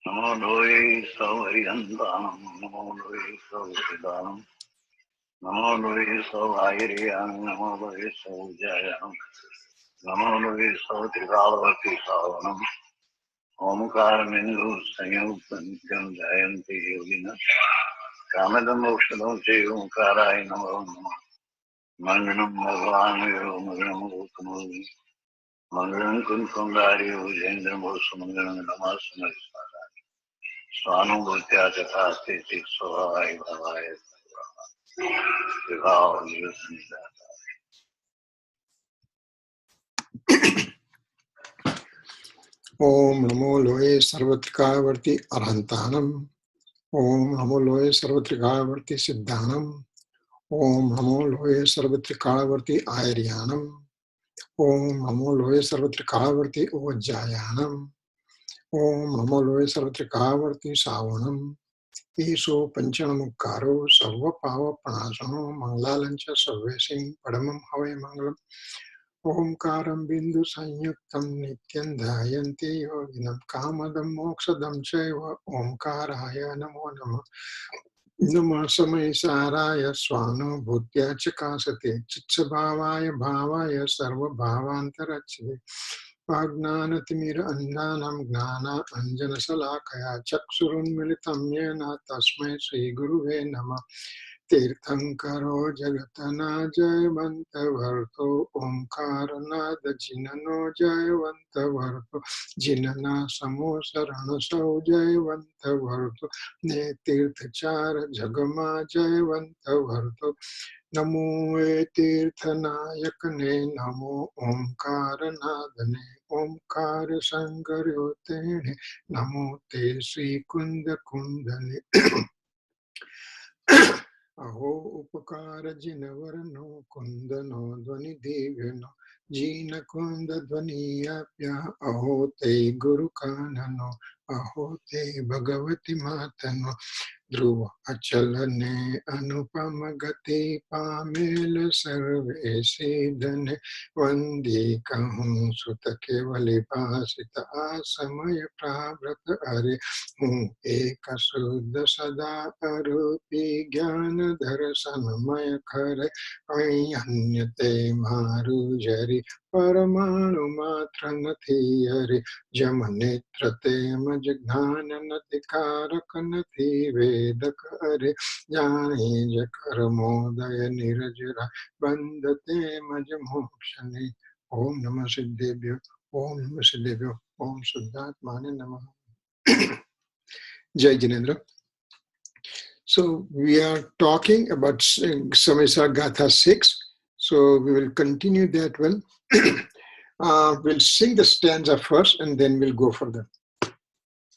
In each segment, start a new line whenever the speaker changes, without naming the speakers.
Namo Loe Sauriyandanam, Namo Loe Sauridanam, Namo Loe Saurayam, Namo Loe Saujayam, Namo Loe Sautrivavati Savanam, Omkar Mindu Sanyutantyam Jayanti Yogina, Kamadam Okshadam Se Omkarai Namo Namo, Manganam Bhagwan Manganam Uttamam, Manganam Kunkundari Ujendram Bosumanganam Namasana Swanubhutya Chakasti Swadhay Bhavaya Vivaho Yusnidata.
Om Namo Loe Sarvatrikavarti Arhantanam. Om Namo Loe Sarvatrikavarti Siddhanam. Om Namo Loe Sarvatrikavarti Airyanam. Om Namo Loe Sarvatrikavarti Uvajjayanam. Om Namo Loe Sarvatrikavarti Savanam. Eso Panchanamukaro Sarva Pava Panasano Manglalancha Sarvesim Padamam Havai Mangalam. Omkaram Bindu Sanyuktam Nityan Dhayanti Yoginam Kamadam Moksadam Chaiva Omkaraya Namo Nama Nama Samaysaraya Swano Bhutya Chakasate Chitsabhavaya Bhavaya Sarva Bhavantarachide Vagnanatimira Andanam Gnana Anjana Salakaya Chaksurun Militam Yena Tasmai Sri Guruve Nama Tirthankaro Jagatana Jayavanta Varto Omkaranada Jinano Jayavanta Varto Jinana Samosarana Sau Jayavanta Varto Ne Tirthachara Jagama Jayavanta Varto Namo Tirthanayakane Namo Omkaranadane Omkara Sangaryotene Namo Te Sri Kunda Kundane Aho Upakara Jinavarano Kundano Dvani Divino Jina Kunda Dvani Apya Aho Te Guru Kanano Aho Te Bhagavati Matano Dhruva Achalane Anupamagati Pamela Sarve Siddhane Vandi Kahun Sutta Kevali Pasita Asamaya Pravrata Are Hum Eka Suddha Sada Arupi Jnana Darasanamaya Khare Anyate Maru Jari Paramanu Matranati Are Jamanetrate Majagnana Natikarakanati Vedakare Jani Jakarmodaya Nirajara Bandate Majamokshani Om Namah Siddhebhyo Om Namah Siddhebhyo Om Suddhatmane Namah. Jai Jinendra. So we are talking about Samaysar Gatha 6. So we will continue that one. We'll sing the stanza first and then we'll go further.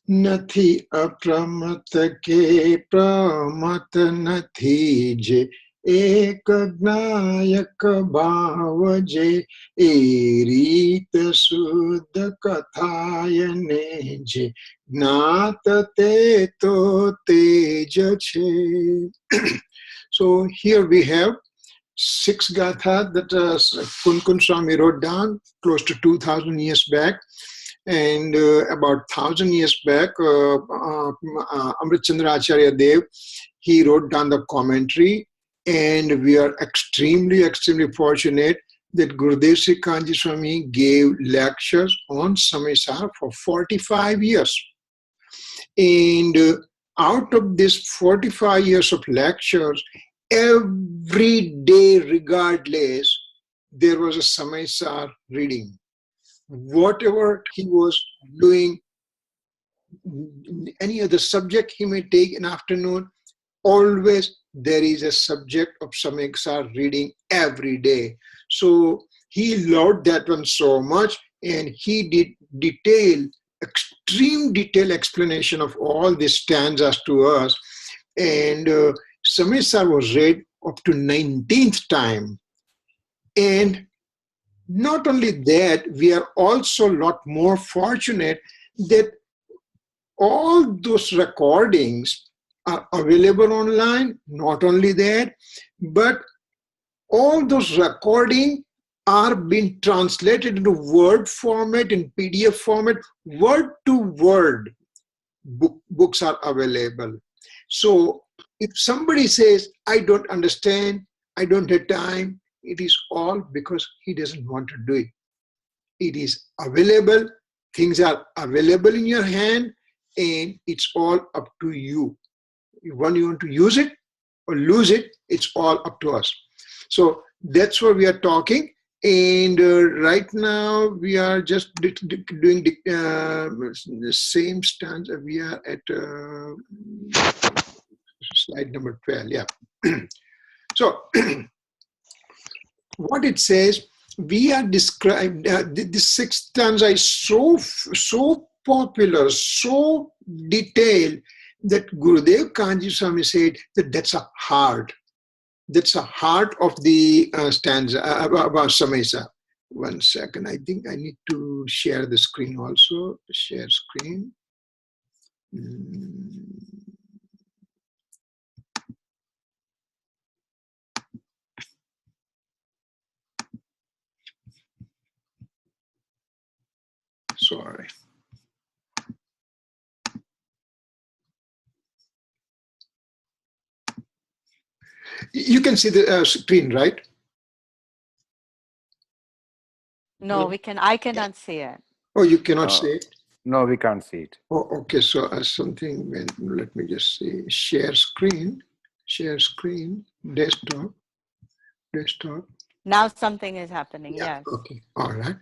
Nathi apramat ke pramat nathi je ek gnayak bhav je erit suddha kathayane je gnata to teja che. So here we have 6 gatha that Kun Swami wrote down close to 2000 years back. And about 1000 years back, Amrit Chandra Acharya Dev, he wrote down the commentary, and we are extremely fortunate that Gurudev Sri Kanji Swami gave lectures on Samaysar for 45 years. And out of this 45 years of lectures, every day regardless, there was a Samaysar reading. Whatever he was doing, any other subject he may take in afternoon, always there is a subject of Samaysar reading every day. So he loved that one so much, and he did extreme detailed explanation of all these stanzas to us. And Samaysar was read up to 19th time. And not only that, we are also a lot more fortunate that all those recordings are available online. Not only that, but all those recordings are being translated into Word format, in PDF format, word to word. books are available. So if somebody says, I don't understand, I don't have time, it is all because he doesn't want to do it. It is available, things are available in your hand, and it's all up to you. When you want to use it or lose it, it's all up to us. So that's what we are talking. And right now we are just doing the same stanza. We are at slide number 12. Yeah. So what it says, we are described, this sixth stanza is so popular, so detailed, that Gurudev Kanji Swami said that that's a heart. That's a heart of the stanza about Samaysar. 1 second, I think I need to share the screen also. Share screen. Sorry. You can see the screen, right?
No, I cannot see it.
Oh, you cannot see it?
No, we can't see it.
Oh, okay. So something, let me just see. Share screen, desktop.
Now something is happening,
Yeah.
yes.
Okay, all right.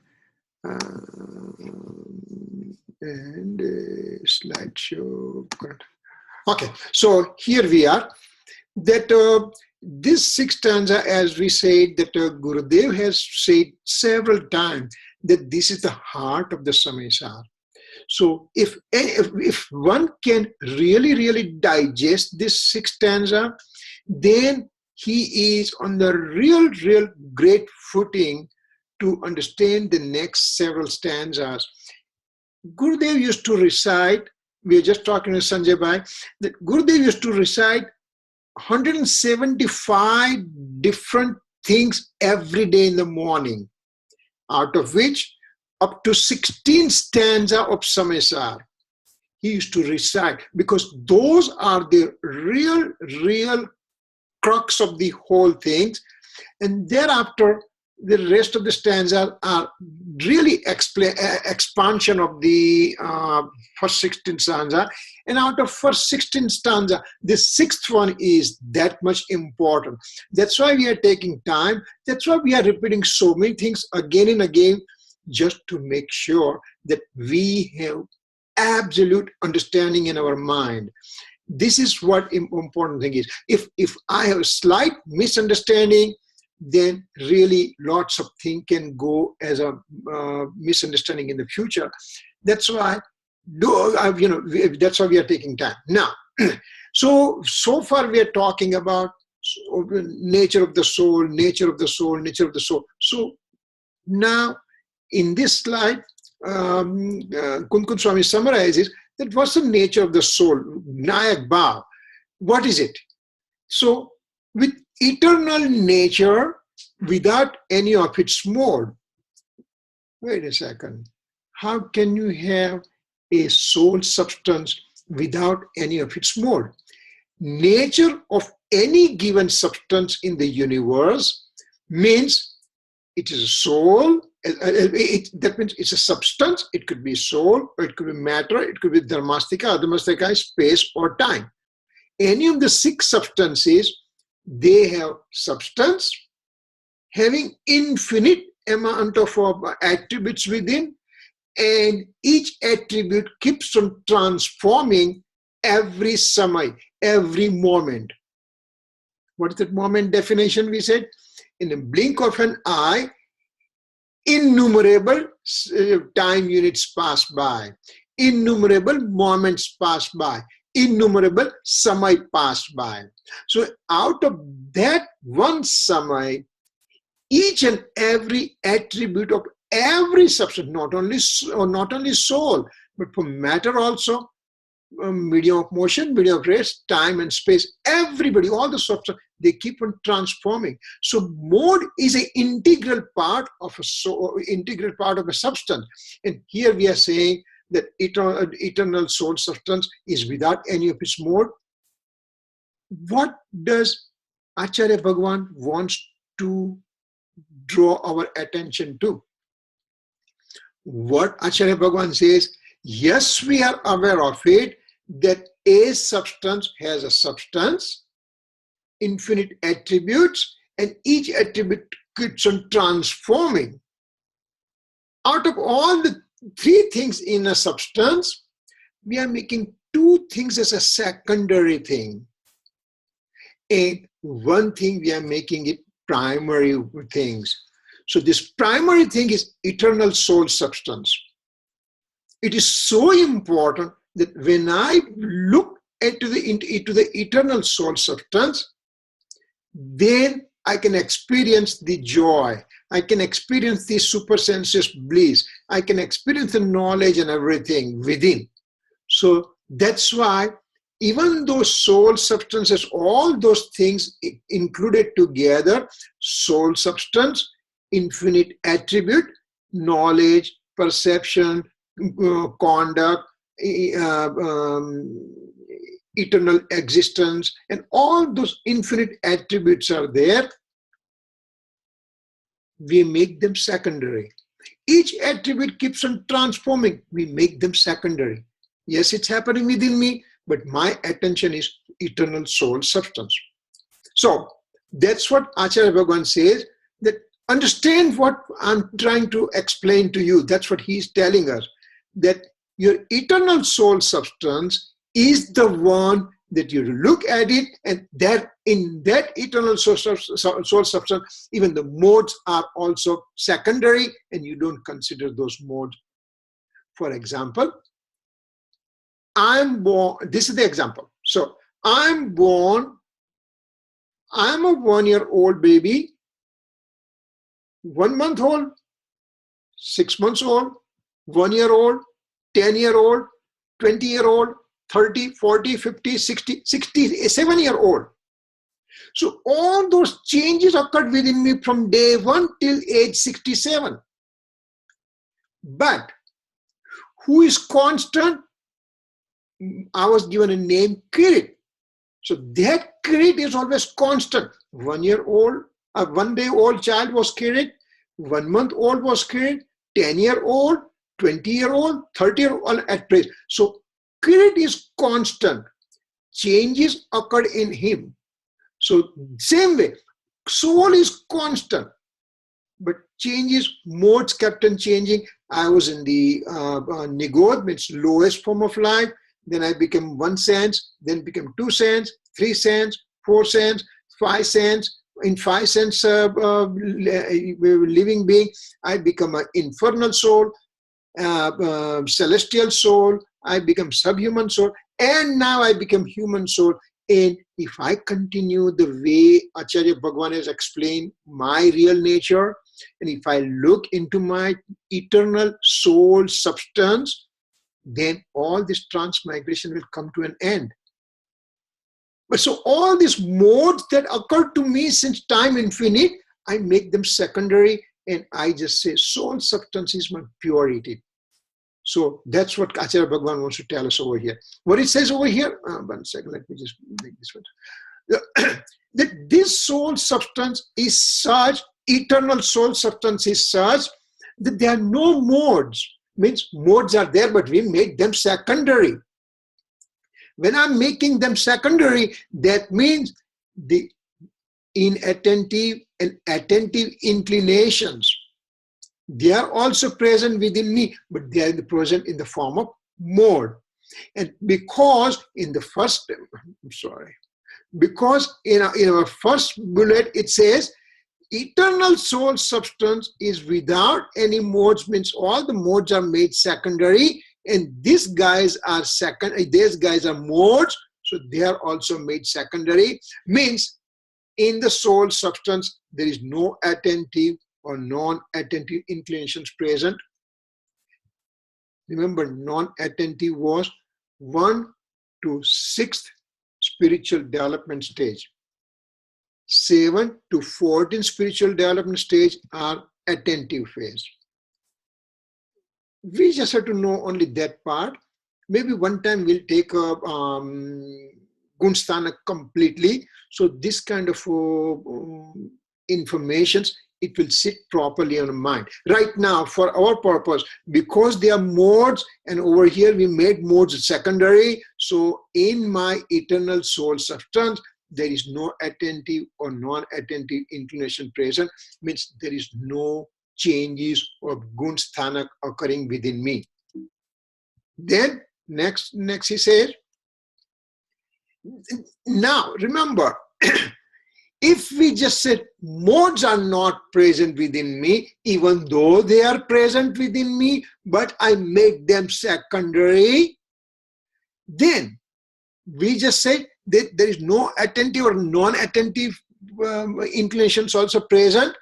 And slideshow. Okay, so here we are. That this sixth stanza, as we said, that Gurudev has said several times that this is the heart of the Samaysar. So if one can really digest this sixth stanza, then he is on the real great footing to understand the next several stanzas. Gurudev used to recite, we were just talking to Sanjay Bhai, that Gurudev used to recite 175 different things every day in the morning, out of which up to 16 stanza of Samaysar he used to recite, because those are the real crux of the whole things. And thereafter, the rest of the stanzas are really expansion of the first 16 stanza. And out of first 16 stanza, the sixth one is that much important. That's why we are taking time. That's why we are repeating so many things again and again, just to make sure that we have absolute understanding in our mind. This is what important thing is. If I have a slight misunderstanding, then really lots of things can go as a misunderstanding in the future. That's why, that's why we are taking time. Now, so far we are talking about nature of the soul, nature of the soul, nature of the soul. So now, in this slide, Kunkun Swami summarizes that what's the nature of the soul, Nayak Bhav. What is it? So, with eternal nature, without any of its mode. Wait a second. How can you have a soul substance without any of its mode? Nature of any given substance in the universe means it is a soul. That means it's a substance. It could be soul, or it could be matter, it could be dharmastika. Dharmastika is space or time. Any of the 6 substances, they have substance, having infinite amount of attributes within, and each attribute keeps on transforming every samay, every moment. What is that moment definition we said? In a blink of an eye, innumerable time units pass by, innumerable moments pass by, innumerable samay pass by. So out of that one samay, each and every attribute of every substance, not only soul, but for matter also, medium of motion, medium of rest, time and space, everybody, all the substance, they keep on transforming. So mode is an integral part of a soul, integral part of a substance. And here we are saying that eternal soul substance is without any of its mode. What does Acharya Bhagavan wants to draw our attention to? What Acharya Bhagavan says, yes, we are aware of it, that a substance has a substance, infinite attributes, and each attribute keeps on transforming. Out of all the three things in a substance, we are making two things as a secondary thing. And one thing we are making it primary things. So this primary thing is eternal soul substance. It is so important that when I look into the eternal soul substance, then I can experience the joy. I can experience the supersensuous bliss. I can experience the knowledge and everything within. So that's why even though soul substance has all those things included together, soul substance, infinite attribute, knowledge, perception, conduct, eternal existence, and all those infinite attributes are there, we make them secondary. Each attribute keeps on transforming. We make them secondary. Yes, it's happening within me, but my attention is eternal soul substance. So that's what Acharya Bhagavan says, that understand what I'm trying to explain to you. That's what he's telling us, that your eternal soul substance is the one that you look at it, and that in that eternal soul substance, even the modes are also secondary, and you don't consider those modes. For example, I'm born, this is the example. So I'm born, I'm a 1-year-old baby, 1 month old, 6 months old, 1 year old, 10-year-old, 20-year-old, 30, 40, 50, 60, 67-year-old. So all those changes occurred within me from day 1 till age 67. But who is constant? I was given a name Kirit. So that Kirit is always constant. 1 year old, a 1 day old child was Kirit, 1 month old was Kirit, 10-year-old, 20-year-old, 30-year-old at present. So Kirit is constant. Changes occurred in him. So same way, soul is constant, but changes, modes kept on changing. I was in the Nigod, means lowest form of life. Then I became 1 sense, then became 2 sense, 3 sense, 4 sense, 5 sense. In 5 sense living being, I become an infernal soul, celestial soul, I become subhuman soul, and now I become human soul. And if I continue the way Acharya Bhagavan has explained my real nature, and if I look into my eternal soul substance, then all this transmigration will come to an end. But so all these modes that occur to me since time infinite, I make them secondary, and I just say soul substance is my purity. So that's what Acharya Bhagavan wants to tell us over here. What it says over here, 1 second, let me just make this one. That this soul substance is such, eternal soul substance is such, that there are no modes. Means modes are there, but we make them secondary. When I'm making them secondary, that means the inattentive and attentive inclinations, they are also present within me, but they are present in the form of mode. And because in the first, because in our first bullet it says, eternal soul substance is without any modes, means all the modes are made secondary, and these guys are these guys are modes, so they are also made secondary. Means in the soul substance there is no attentive or non-attentive inclinations present. Remember, non-attentive was 1 to 6th spiritual development stage. 7 to 14 spiritual development stage are attentive phase. We just have to know only that part. Maybe one time we'll take a Gunsthana completely. So this kind of informations, it will sit properly on the mind. Right now, for our purpose, because they are modes, and over here we made modes secondary. So in my eternal soul substance, there is no attentive or non-attentive inclination present. Means there is no changes of Gunsthana occurring within me. Then next he says, now remember, if we just said modes are not present within me, even though they are present within me, but I make them secondary, then we just said that there is no attentive or non-attentive inclinations also present.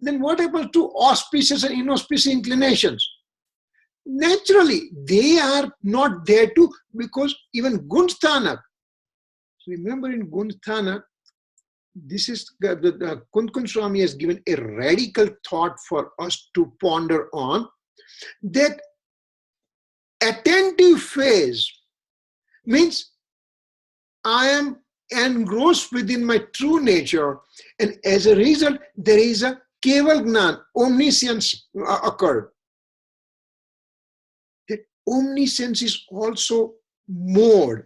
Then what happens to auspicious and inauspicious inclinations? Naturally, they are not there too, because even Gunsthana, remember in Gunsthana, this is the Kunkun Swami has given a radical thought for us to ponder on, that attentive phase means I am engrossed within my true nature, and as a result there is a Keval Gnan, omniscience occurred. That omniscience is also mode.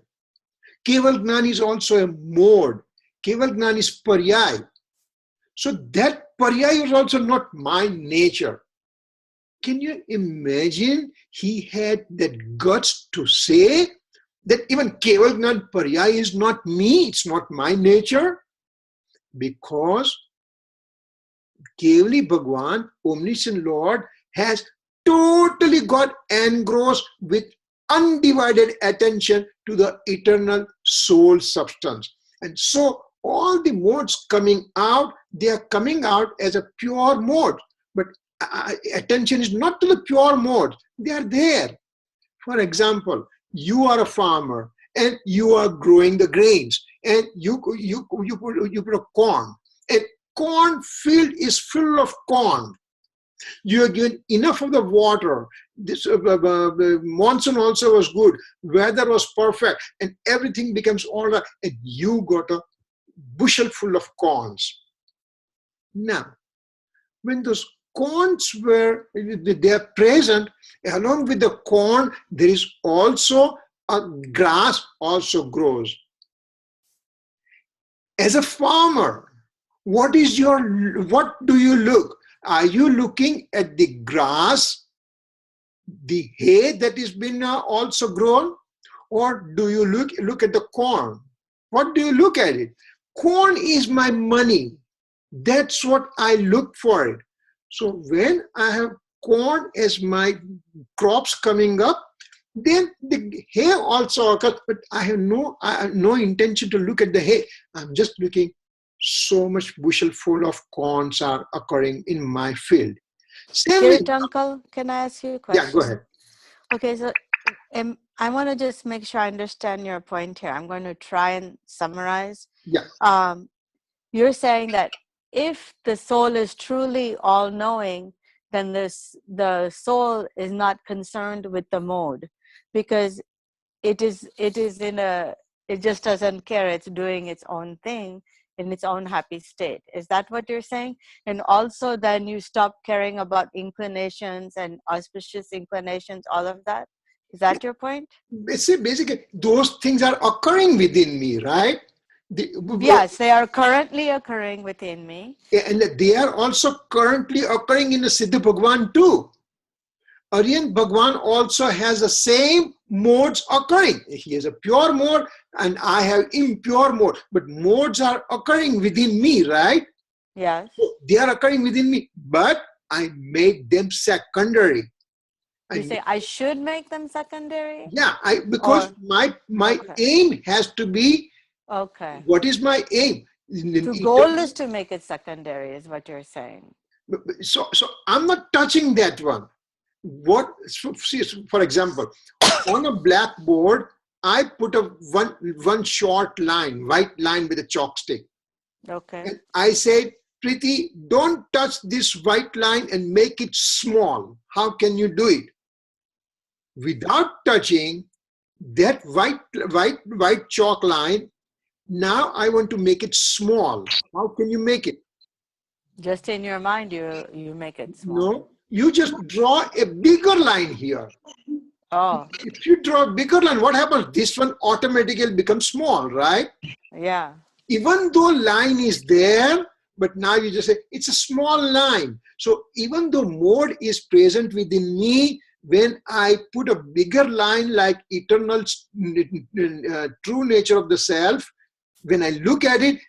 Keval Gnan is also a mode. Keval Gnan is paryay. So that paryay is also not my nature. Can you imagine he had that guts to say that even Keval Gnan paryay is not me, it's not my nature? Because Kevali Bhagwan, omniscient Lord, has totally got engrossed with undivided attention to the eternal soul substance. And so all the modes coming out, they are coming out as a pure mode. But attention is not to the pure mode. They are there. For example, you are a farmer and you are growing the grains, and you put a corn, and corn field is full of corn. You are given enough of the water. This monsoon also was good. Weather was perfect, and everything becomes all right. And you got a bushel full of corns. Now, when those corns they are present, along with the corn, there is also a grass also grows. As a farmer, what do you look? Are you looking at the grass, the hay that has been also grown, or do you look at the corn? What do you look at it? Corn is my money. That's what I look for it. So when I have corn as my crops coming up, then the hay also occurs, but I have no intention to look at the hay. I'm just looking, so much bushel full of corns are occurring in my field.
Kirit uncle, can I ask you a question?
Yeah, go ahead.
Okay, so I want to just make sure I understand your point here. I'm going to try and summarize.
Yeah.
You're saying that if the soul is truly all-knowing, then the soul is not concerned with the mode, because it just doesn't care. It's doing its own thing in its own happy state. Is that what you're saying? And also then you stop caring about inclinations and auspicious inclinations, all of that. Is that your point?
Basically, those things are occurring within me, right?
Yes, they are currently occurring within me.
And they are also currently occurring in the Siddha Bhagwan too. Aryan Bhagwan also has the same modes occurring. He has a pure mode and I have impure mode. But modes are occurring within me, right?
Yes.
So they are occurring within me, but I make them secondary.
You say I should make them secondary?
Yeah, because my
okay.
aim has to be,
okay.
What is my aim?
The goal is to make it secondary, is what you're saying.
So I'm not touching that one. For example, on a blackboard, I put a one short line, white line with a chalk stick.
Okay.
And I said, Preeti, don't touch this white line and make it small. How can you do it? without touching that white chalk line. Now I want to make it small. How can you make it?
Just in your mind, you make it small.
No, you just draw a bigger line here.
Oh,
If you draw a bigger line, what happens? This one automatically becomes small, right?
yeah.
Even though line is there, but now you just say it's a small line. So even though mode is present within me, when I put a bigger line like eternal true nature of the self, when I look at it,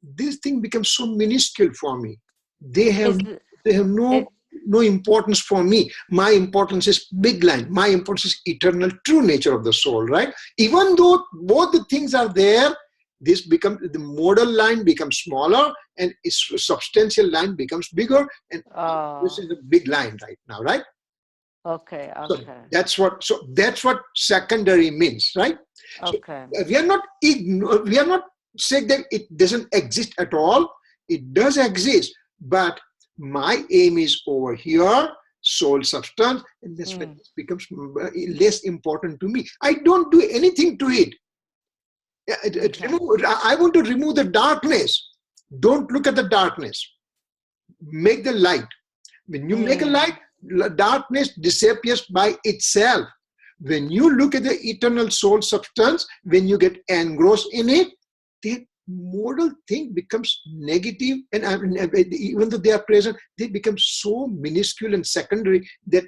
this thing becomes so minuscule for me. They have no importance for me. My importance is big line. My importance is eternal true nature of the soul, right? Even though both the things are there, this becomes, the modal line becomes smaller and its substantial line becomes bigger, and this is a big line right now, right?
Okay,
So
okay.
that's what secondary means, right?
Okay.
So we are not saying that it doesn't exist at all. It does exist, but my aim is over here, soul substance, and that's when it becomes less important to me. I don't do anything to it. I want to remove the darkness. Don't look at the darkness. Make the light. When you make a light, darkness disappears by itself. When you look at the eternal soul substance, when you get engrossed in it, that modal thing becomes negative, and even though they are present, they become so minuscule and secondary that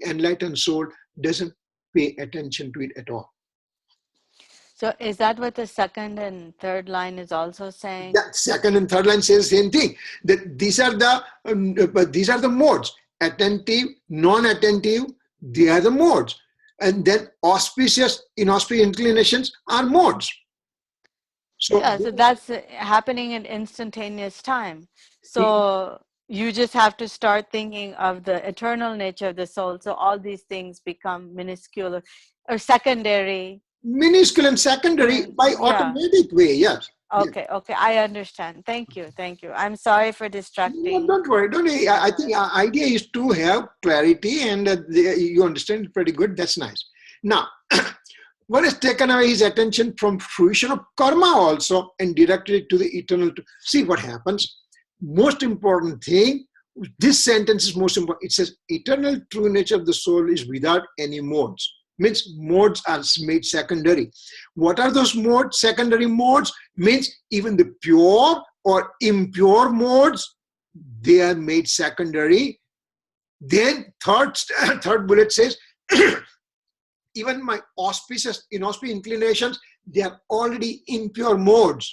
enlightened soul doesn't pay attention to it at all.
So is that what the second and third line is also saying?
That second and third line says the same thing. That these are the modes: attentive, non-attentive. They are the modes, and then auspicious, inauspicious inclinations are modes. So
yeah, so that's happening in instantaneous time. So you just have to start thinking of the eternal nature of the soul. So all these things become minuscule or secondary.
Minuscule and secondary by automatic way, yes.
Okay, okay, I understand. Thank you, thank you. I'm sorry for distracting.
No, don't worry, don't worry. I think our idea is to have clarity, and you understand it pretty good. That's nice. Now, one has taken away his attention from fruition of karma also and directed it to the eternal. See what happens. Most important thing, this sentence is most important. It says, eternal true nature of the soul is without any modes. Means modes are made secondary. What are those modes? Secondary modes means even the pure or impure modes, they are made secondary. Then third bullet says, even my auspicious, inauspicious inclinations, they are already impure modes.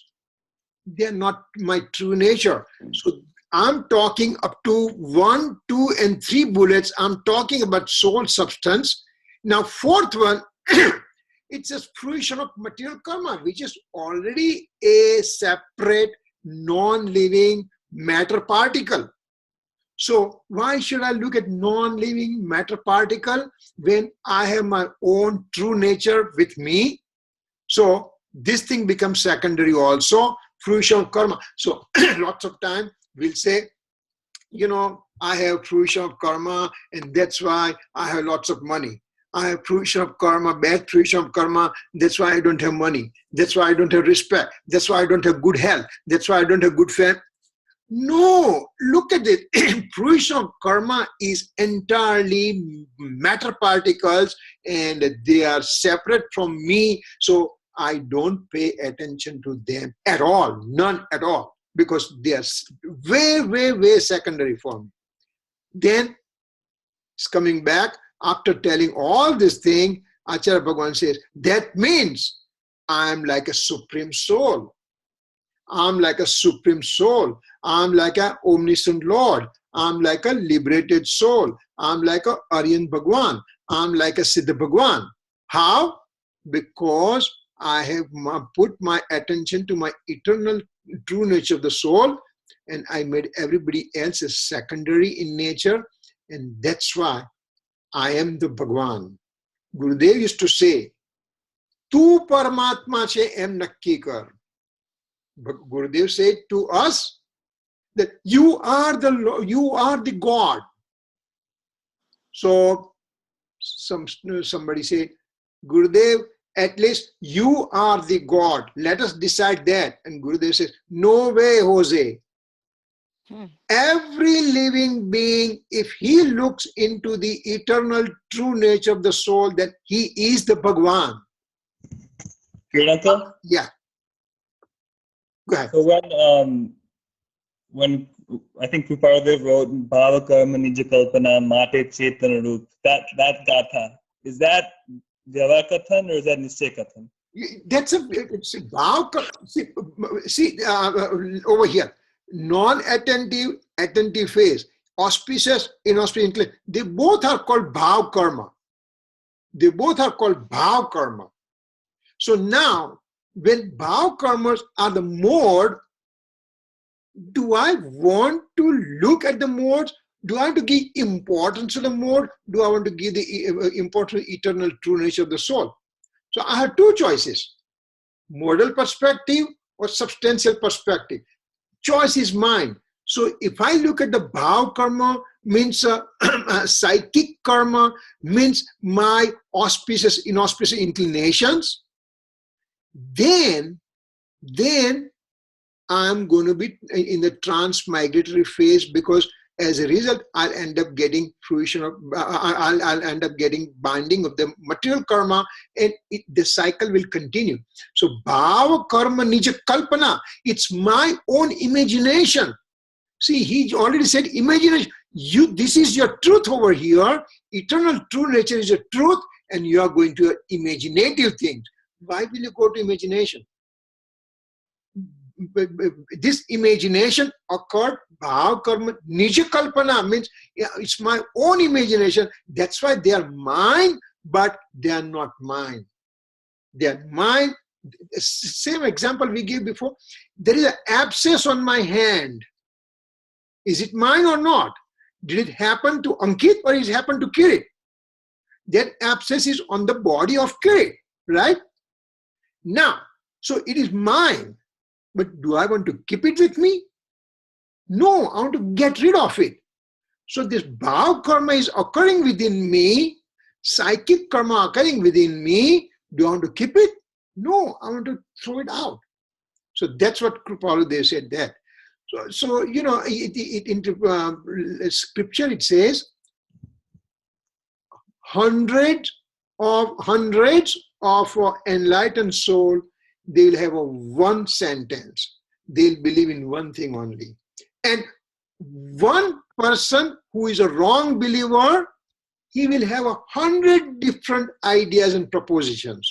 They are not my true nature. So I'm talking up to 1, 2, and 3 bullets. I'm talking about soul substance. Now, fourth one, it says fruition of material karma, which is already a separate, non-living matter particle. So why should I look at non-living matter particle when I have my own true nature with me? So this thing becomes secondary also, fruition of karma. So lots of time we'll say, I have fruition of karma, and that's why I have lots of money. I have fruition of karma, bad fruition of karma, that's why I don't have money. That's why I don't have respect. That's why I don't have good health. That's why I don't have good family. No, look at it. Fruition of karma is entirely matter particles, and they are separate from me. So I don't pay attention to them at all, none at all, because they are way, way, way secondary for me. Then it's coming back. After telling all this thing, Acharya Bhagavan says, that means I'm like a supreme soul. I'm like a supreme soul. I'm like an omniscient Lord. I'm like a liberated soul. I'm like a Aryan Bhagwan. I'm like a Siddha Bhagwan. How? Because I have put my attention to my eternal true nature of the soul, and I made everybody else a secondary in nature, and that's why I am the Bhagwan. Gurudev used to say, Tu Paramatma che em nakki kar. Gurudev said to us that you are the God. So somebody say, Gurudev, at least you are the God. Let us decide that. And Gurudev says, no way, Jose. Every living being, if he looks into the eternal true nature of the soul, then he is the Bhagwan.
Kirit,
Yeah. Go ahead.
So when I think Krupadev wrote Bhava Karma Nija Kalpana Mate Chetana Roop, that gatha, is that Vyavahar Kathan or is that Nischay Kathan?
That's it's a Bhav. See over here, non-attentive, attentive phase, auspicious, inauspicious, they both are called Bhav Karma. They both are called Bhav Karma. So now, when Bhav Karmas are the mode, do I want to look at the modes? Do I want to give importance to the mode? Do I want to give the importance to eternal true nature of the soul? So I have two choices, modal perspective or substantial perspective. Choice is mine. So if I look at the Bhav Karma, means psychic karma, means my auspicious, inauspicious inclinations, then I'm going to be in the transmigratory phase, because as a result, I'll end up getting fruition of, I'll end up getting binding of the material karma, and the cycle will continue. So Bhava Karma Nija Kalpana, it's my own imagination. See, he already said imagination. This is your truth over here. Eternal true nature is your truth, and you are going to imaginative things. Why will you go to imagination? This imagination occurred, Bhav Karma Nija Kalpana, means it's my own imagination. That's why they are mine, but they are not mine. They are mine. Same example we gave before. There is an abscess on my hand. Is it mine or not? Did it happen to Ankit or is it happened to Kirit? That abscess is on the body of Kirit, right? Now, so it is mine. But do I want to keep it with me? No, I want to get rid of it. So this Bhav Karma is occurring within me, psychic karma occurring within me. Do I want to keep it? No, I want to throw it out. So that's what Kripaludev said that. So you know, in scripture it says, hundreds of enlightened soul, they will have a one sentence. They'll believe in one thing only. And one person who is a wrong believer, he will have 100 different ideas and propositions.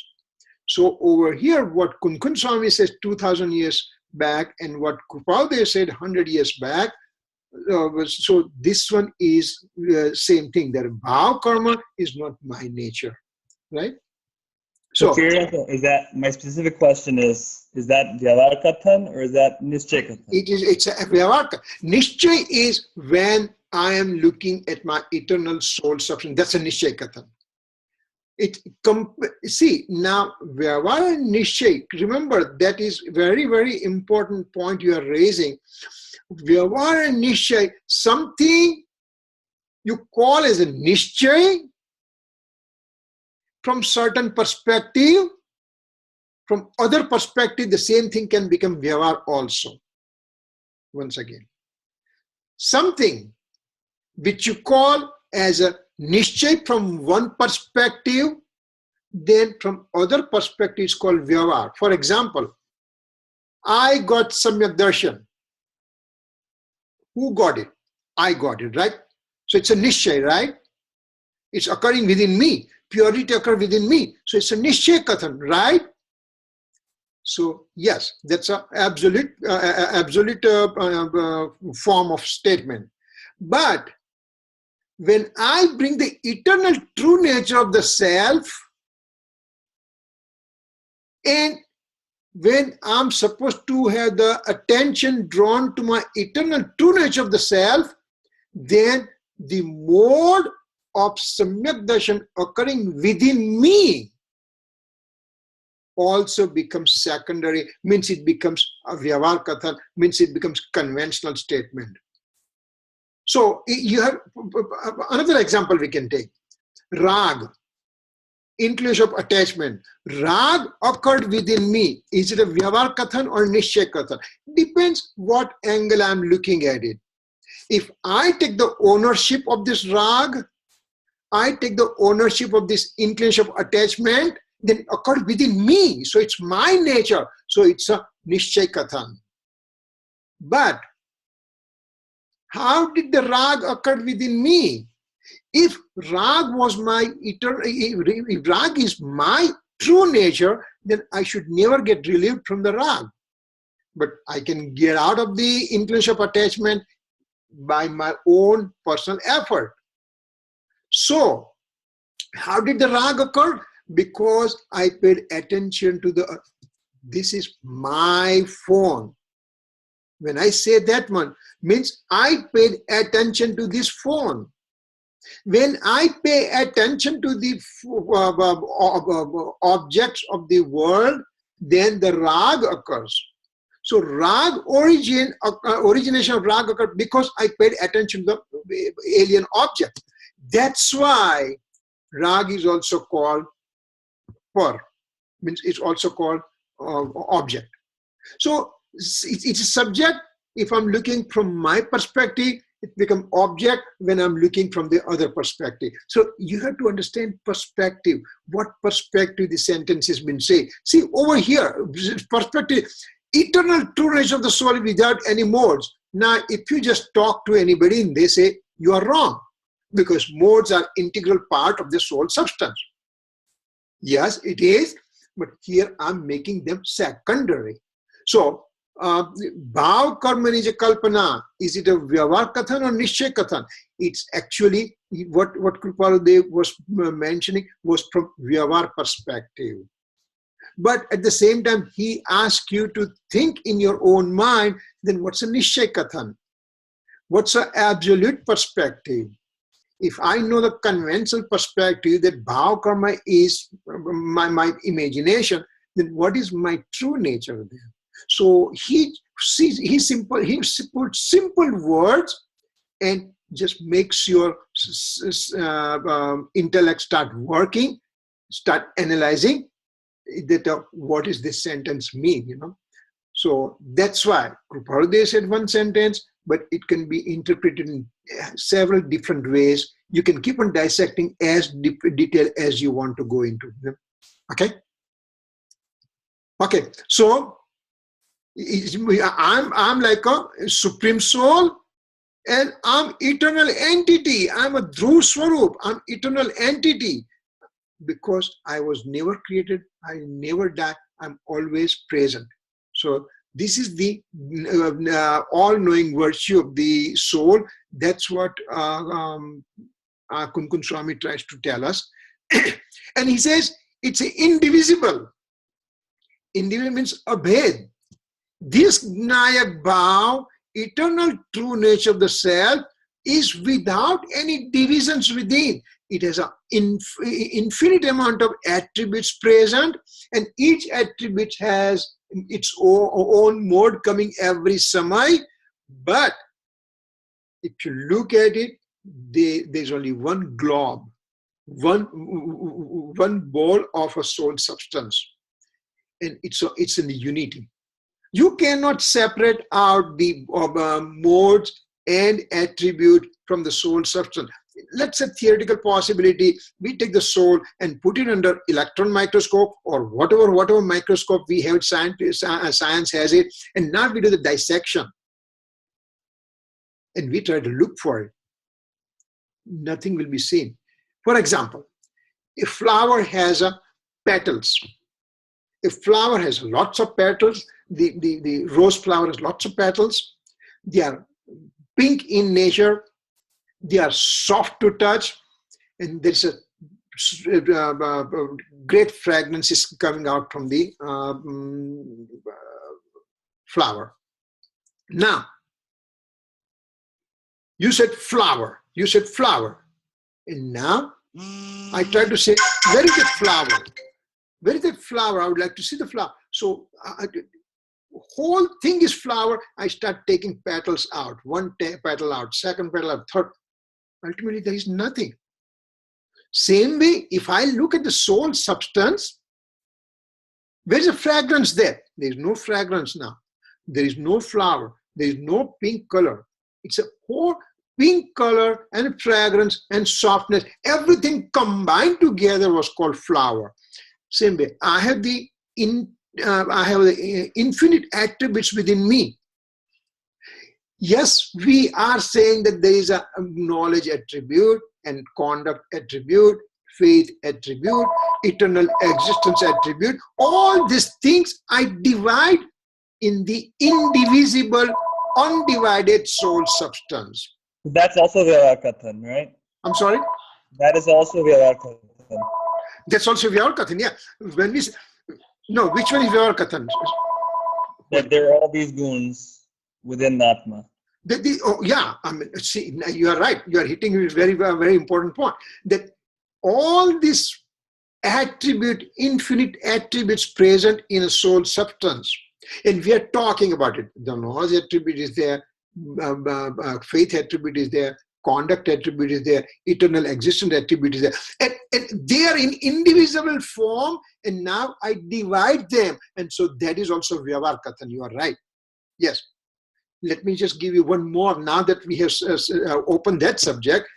So over here, what Kunkun Swami says 2000 years back and what Kripaludev said 100 years back, so this one is same thing, that Bhav Karma is not my nature, right?
So is that, my specific question is that Vyavahar Kathan or is that Nischay Kathan?
It's a Vyavahar Kathan. Nischay is when I am looking at my eternal soul substance. That's a Nischay Kathan. See, now Vyavahar and Nischay, remember that is very, very important point you are raising. Vyavahar and Nischay, something you call as a Nischay, from certain perspective, from other perspective, the same thing can become Vyavahar also. Once again, something which you call as a Nischay from one perspective, then from other perspective is called Vyavahar. For example, I got Samyak Darshan. Who got it? I got it, right? So it's a Nischay, right? It's occurring within me. Purity occurs within me. So it's a Nischay Kathan, right? So yes, that's an absolute form of statement. But when I bring the eternal true nature of the self, and when I'm supposed to have the attention drawn to my eternal true nature of the self, then the mode of Samyak Darshan occurring within me also becomes secondary, means it becomes a Vyavahar Kathan, means it becomes conventional statement. So you have another example we can take. Rag, inclination of attachment. Rag occurred within me. Is it a Vyavar Kathan or Nishchay Kathan? Depends what angle I'm looking at it. If I take the ownership of this rag, I take the ownership of this inclination of attachment, then it occurred within me. So it's my nature. So it's a Nishchay Kathan. But how did the rag occur within me? If rag was my eternal, if rag is my true nature, then I should never get relieved from the rag. But I can get out of the inclination of attachment by my own personal effort. So, how did the rag occur? Because I paid attention to the, this is my phone. When I say that one, means I paid attention to this phone. When I pay attention to the objects of the world, then the rag occurs. So rag origination of rag occurred because I paid attention to the alien object. That's why rag is also called par, means it's also called object. So it's a subject. If I'm looking from my perspective, it becomes object when I'm looking from the other perspective. So you have to understand perspective, what perspective the sentence has been said. See over here, perspective, eternal true nature of the soul without any modes. Now, if you just talk to anybody and they say you are wrong, because modes are integral part of the soul substance. Yes, it is, but here I'm making them secondary. So, Bhav Karma Nija Kalpana, is it a Vyavar Kathan or Nishchay Kathan? It's actually what Kripaludev was mentioning was from Vyavar perspective. But at the same time, he asks you to think in your own mind, then what's a Nishchay Kathan? What's an absolute perspective? If I know the conventional perspective that Bhav Karma is my imagination, then what is my true nature there? So he puts simple words and just makes your intellect start working, start analyzing that what is this sentence mean, you know. So that's why Kripaludev said one sentence, but it can be interpreted in several different ways. You can keep on dissecting as detailed as you want to go into them. Okay? Okay, so I'm like a supreme soul and I'm eternal entity. I'm a Dhruv Swarup. I'm eternal entity because I was never created. I never die. I'm always present. So this is the all-knowing virtue of the soul. That's what Kunkun Swami tries to tell us. And he says it's indivisible. Indivisible means abhed. This Nayak Bhav, eternal true nature of the self, is without any divisions within. It has an infinite amount of attributes present, and each attribute has its own mode coming every samay. But if you look at it, there's only one globe, one ball of a soul substance, and it's in the unity. You cannot separate out the modes and attribute from the soul substance. Let's say theoretical possibility, we take the soul and put it under electron microscope or whatever microscope we have, science has it, and now we do the dissection. And we try to look for it. Nothing will be seen. For example, a flower has petals. A flower has lots of petals. The rose flower has lots of petals. They are pink in nature. They are soft to touch. And there's a great fragrance is coming out from the flower. Now, you said flower. You said flower. And now, I try to say, where is the flower? Where is the flower? I would like to see the flower. So, whole thing is flower. I start taking petals out. One petal out, second petal out, third. Ultimately, there is nothing. Same way, if I look at the soul substance, where's the fragrance there? There's no fragrance now. There is no flower. There is no pink color. It's a whole pink color and fragrance and softness. Everything combined together was called flower. Same way, I have the infinite attributes within me. Yes, we are saying that there is a knowledge attribute and conduct attribute, faith attribute, eternal existence attribute. All these things I divide in the indivisible, undivided soul substance.
That's also Vyavakathan, right?
I'm sorry?
That is also Vyavakathan.
That's also Vyavakathan, yeah. When we no, which one is Vyavakathan?
That there are all these guns within Atma.
Oh, yeah, I mean, see, you are right. You are hitting a very, very important point. That all these attribute, infinite attributes present in a soul substance. And we are talking about it. The knowledge attribute is there, faith attribute is there, conduct attribute is there, eternal existence attribute is there. And they are in indivisible form, and now I divide them. And so that is also Vyavakathan. You are right. Yes. Let me just give you one more. Now that we have opened that subject,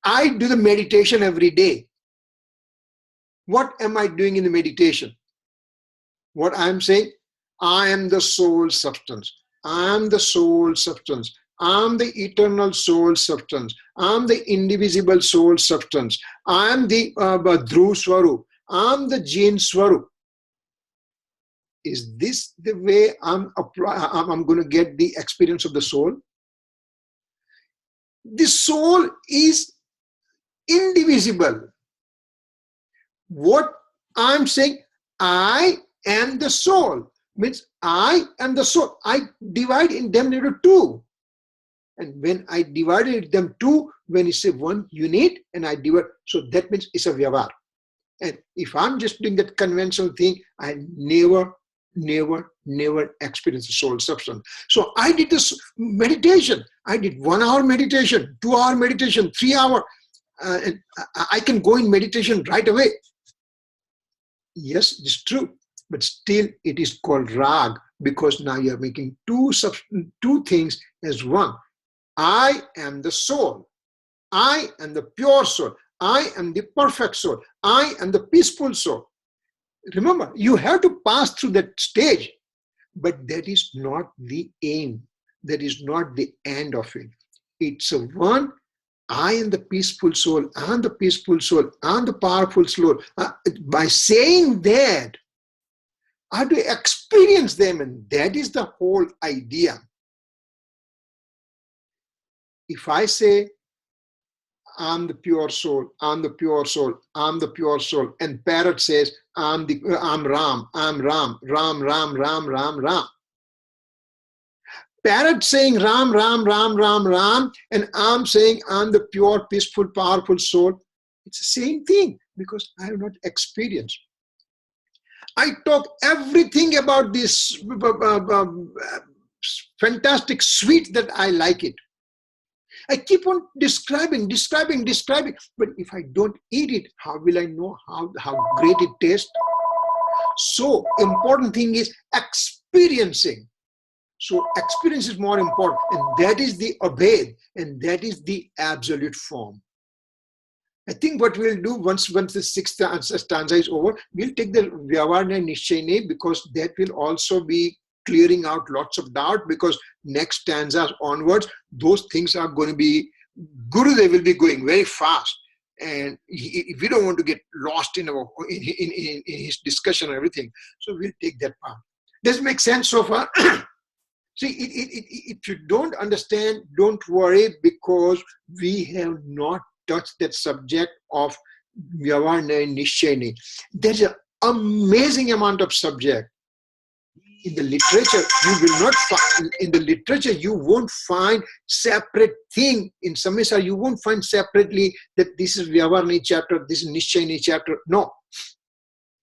I do the meditation every day. What am I doing in the meditation? What I'm saying, I am the soul substance. I'm the soul substance. I'm the eternal soul substance. I'm the indivisible soul substance. I'm the Dhruv Swarup. I'm the Jin Swarup. Is this the way I'm going to get the experience of the soul? The soul is indivisible. What I'm saying, I am the soul, means I am the soul. I divide in them into two. And when I divided them two, when it's a one unit and I divide, so that means it's a Vyavar. And if I'm just doing that conventional thing, I never experience the soul substance. So I did this meditation. I did 1 hour meditation, 2 hour meditation, 3 hour, and I can go in meditation right away. Yes, it's true, but still it is called rag, because now you are making two things as one. I am the soul. I am the pure soul. I am the perfect soul. I am the peaceful soul. Remember, you have to pass through that stage, but that is not the aim. That is not the end of it. It's a one. I am the peaceful soul. I am the peaceful soul. I am the powerful soul. By saying that, I have to experience them, and that is the whole idea. If I say, I'm the pure soul, I'm the pure soul, I'm the pure soul, and parrot says, I'm Ram, I'm Ram, Ram, Ram, Ram, Ram, Ram. Parrot saying Ram, Ram, Ram, Ram, Ram, and I'm saying I'm the pure, peaceful, powerful soul. It's the same thing, because I have not experienced. I talk everything about this fantastic sweet that I like it. I keep on describing, but if I don't eat it, how will I know how great it tastes? So important thing is experiencing. So experience is more important, and that is the Abhed, and that is the absolute form. I think what we'll do once the sixth stanza is over, we'll take the Vyavarna Nishchayane, because that will also be clearing out lots of doubt, because next stanzas onwards, those things are going to be, Gurudev will be going very fast, and we don't want to get lost in his discussion and everything. So we'll take that part. Does it make sense so far? See, if you don't understand, don't worry, because we have not touched that subject of Vyavarna Nishchayane. There's an amazing amount of subject. In the literature, you will not find, in the literature, you won't find separate thing. In Samaysar, you won't find separately that this is Vyavarna chapter, this is Nishchayane chapter. No.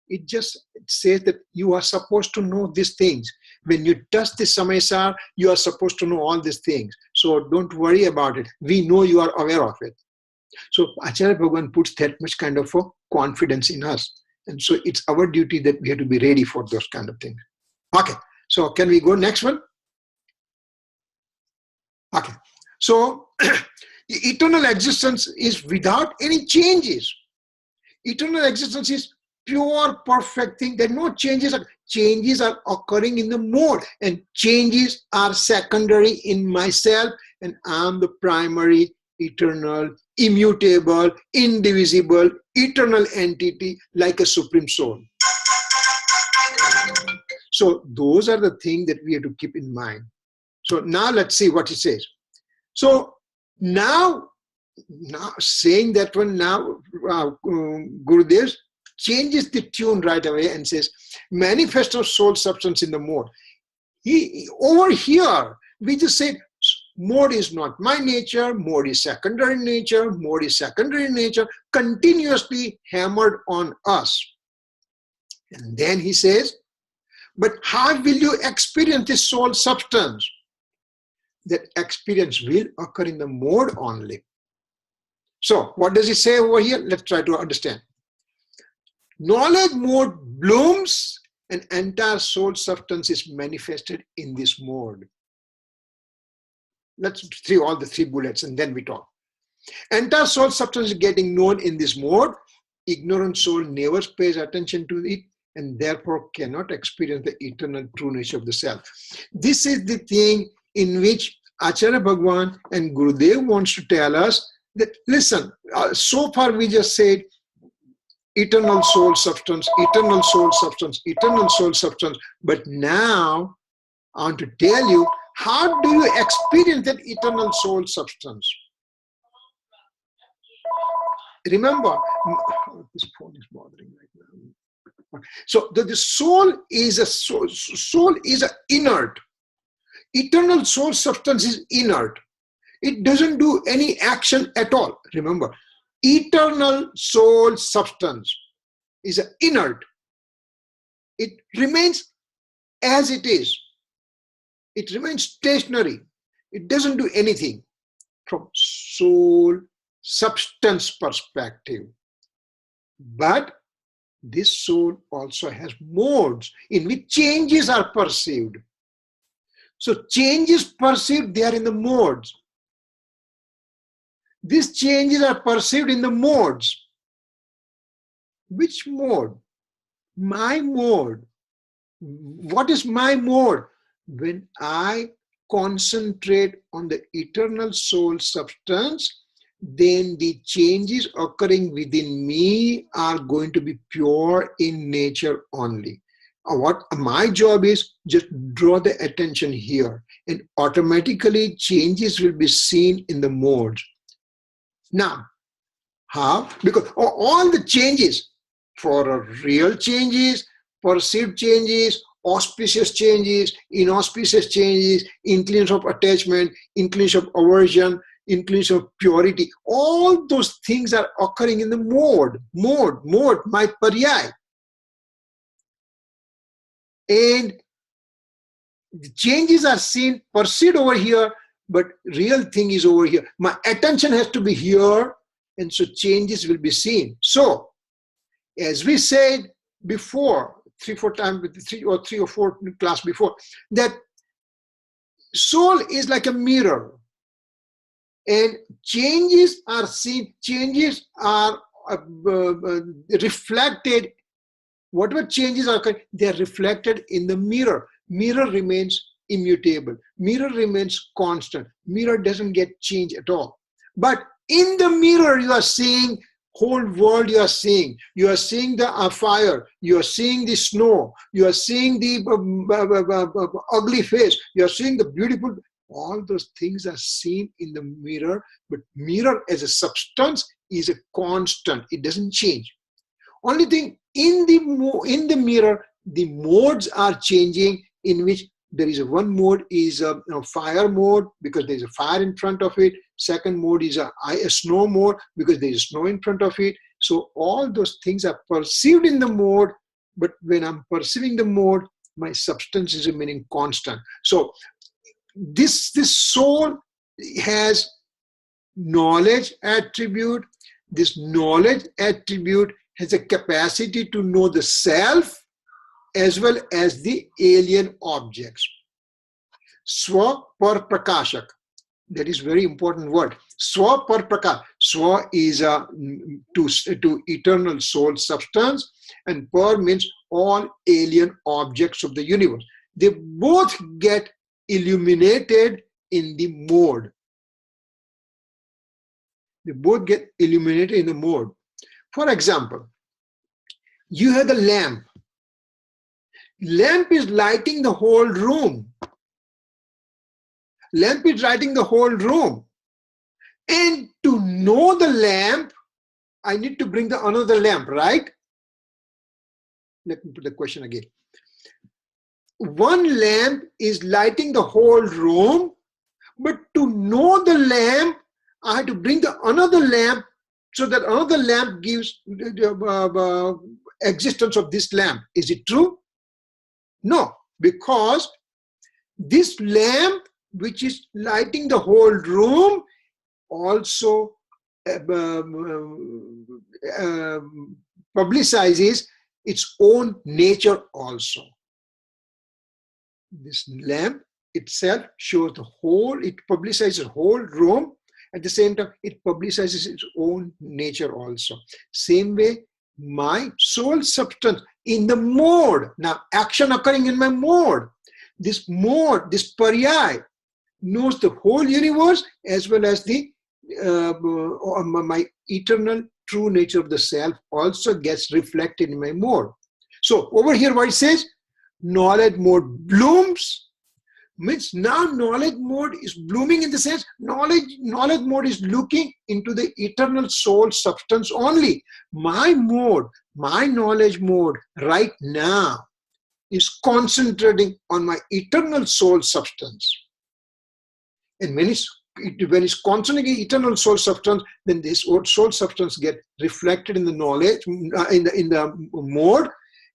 It just says that you are supposed to know these things. When you touch the Samaysar, you are supposed to know all these things. So don't worry about it. We know you are aware of it. So Acharya Bhagavan puts that much kind of a confidence in us. And so it's our duty that we have to be ready for those kind of things. Okay, so can we go next one? Okay, so eternal existence is without any changes. Eternal existence is pure, perfect thing. There are no changes. Changes are occurring in the mode, and changes are secondary in myself, and I'm the primary, eternal, immutable, indivisible, eternal entity like a supreme soul. So those are the things that we have to keep in mind. So now let's see what it says. So now saying that one, now Gurudev changes the tune right away and says, manifest of soul substance in the mode. Over here, we just said, mode is not my nature, mode is secondary nature, mode is secondary nature, continuously hammered on us. And then he says, but how will you experience this soul substance? That experience will occur in the mode only. So what does he say over here? Let's try to understand. Knowledge mode blooms and entire soul substance is manifested in this mode. Let's see all the three bullets and then we talk. Entire soul substance is getting known in this mode. Ignorant soul never pays attention to it and therefore cannot experience the eternal true nature of the self. This is the thing in which Acharya Bhagavan and Gurudev wants to tell us that, listen, so far we just said eternal soul substance, eternal soul substance, eternal soul substance. But now I want to tell you, how do you experience that eternal soul substance? Remember, this phone is bothering right now. So the soul is a inert. Eternal soul substance is inert. It doesn't do any action at all. Remember, eternal soul substance is inert. It remains as it is. It remains stationary. It doesn't do anything from soul substance perspective. But this soul also has modes in which changes are perceived. So changes perceived, they are in the modes. These changes are perceived in the modes. Which mode? My mode. What is my mode? When I concentrate on the eternal soul substance, then the changes occurring within me are going to be pure in nature only. What my job is, just draw the attention here, and automatically changes will be seen in the modes. Now, how? Because all the changes, for real changes, perceived changes, auspicious changes, inauspicious changes, inclination of attachment, inclination of aversion, inclination of purity, all those things are occurring in the mode, my paryay. And the changes are seen, perceived over here, but real thing is over here. My attention has to be here, and so changes will be seen. So, as we said before, three or four class before, that soul is like a mirror, and changes are seen, changes are reflected. Whatever changes are occurring, they are reflected in the mirror. Mirror remains immutable. Mirror remains constant. Mirror doesn't get changed at all. But in the mirror, you are seeing whole world. You are seeing the fire. You are seeing the snow. You are seeing the ugly face. You are seeing the beautiful. All those things are seen in the mirror. But mirror as a substance is a constant. It doesn't change. Only thing, in the mirror, the modes are changing, in which there is one mode is a fire mode because there is a fire in front of it. Second mode is a snow mode because there is snow in front of it. So all those things are perceived in the mode, but when I'm perceiving the mode, my substance is remaining constant. So this soul has knowledge attribute. This knowledge attribute has a capacity to know the self as well as the alien objects. Swa par prakashak. That is very important word. Swa par prakashak. Swa is to eternal soul substance, and par means all alien objects of the universe. They both get illuminated in the mode. They both get illuminated in the mode. For example, you have the lamp. Lamp is lighting the whole room. Lamp is lighting the whole room. And to know the lamp, I need to bring the another lamp, right? Let me put the question again. One lamp is lighting the whole room, but to know the lamp, I have to bring the another lamp so that another lamp gives existence of this lamp. Is it true? No, because this lamp, which is lighting the whole room, also publicizes its own nature also. This lamp itself shows the whole, it publicizes the whole room. At the same time, it publicizes its own nature also. Same way, my soul substance in the mode, now action occurring in my mode, this mode, this pariyai, knows the whole universe as well as the my eternal true nature of the self also gets reflected in my mode. So over here what it says, knowledge mode blooms, means now knowledge mode is blooming in the sense knowledge mode is looking into the eternal soul substance only. My mode, my knowledge mode right now is concentrating on my eternal soul substance. And when it's concentrating eternal soul substance, then this soul substance get reflected in the knowledge, in the mode,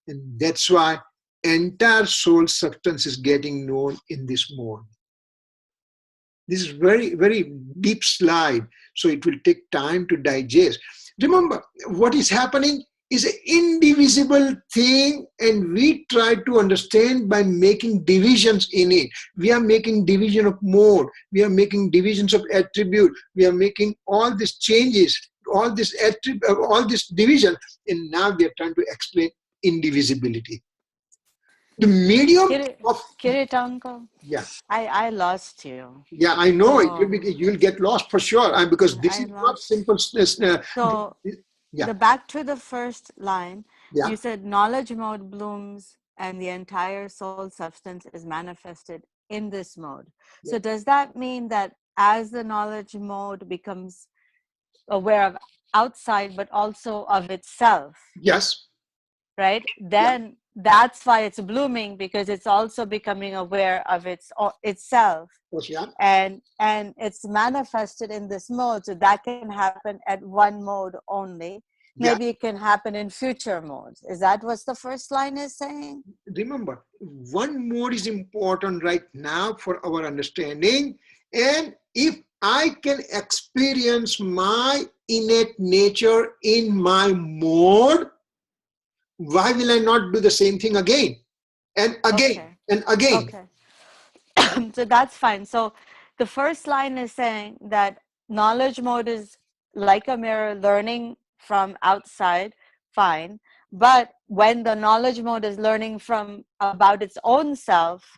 and that's why entire soul substance is getting known in this mode. This is very, very deep slide, so it will take time to digest. Remember, what is happening is an indivisible thing, and we try to understand by making divisions in it. We are making division of mode, we are making divisions of attribute, we are making all these changes, all this division, and now we are trying to explain indivisibility. The medium of
Kirit uncle.
Yeah.
I lost you.
Yeah, I know. You'll get lost for sure. Because this is not simple.
So the back to the first line, you said knowledge mode blooms and the entire soul substance is manifested in this mode. Yeah. So does that mean that as the knowledge mode becomes aware of outside but also of itself?
Yes.
Right? Then that's why it's blooming, because it's also becoming aware of itself.
Yeah.
And it's manifested in this mode. So that can happen at one mode only. Maybe it can happen in future modes. Is that what the first line is saying?
Remember, one mode is important right now for our understanding. And if I can experience my innate nature in my mode, why will I not do the same thing again and again and again?
Okay. So that's fine. So the first line is saying that knowledge mode is like a mirror, learning from outside, fine. But when the knowledge mode is learning from about its own self,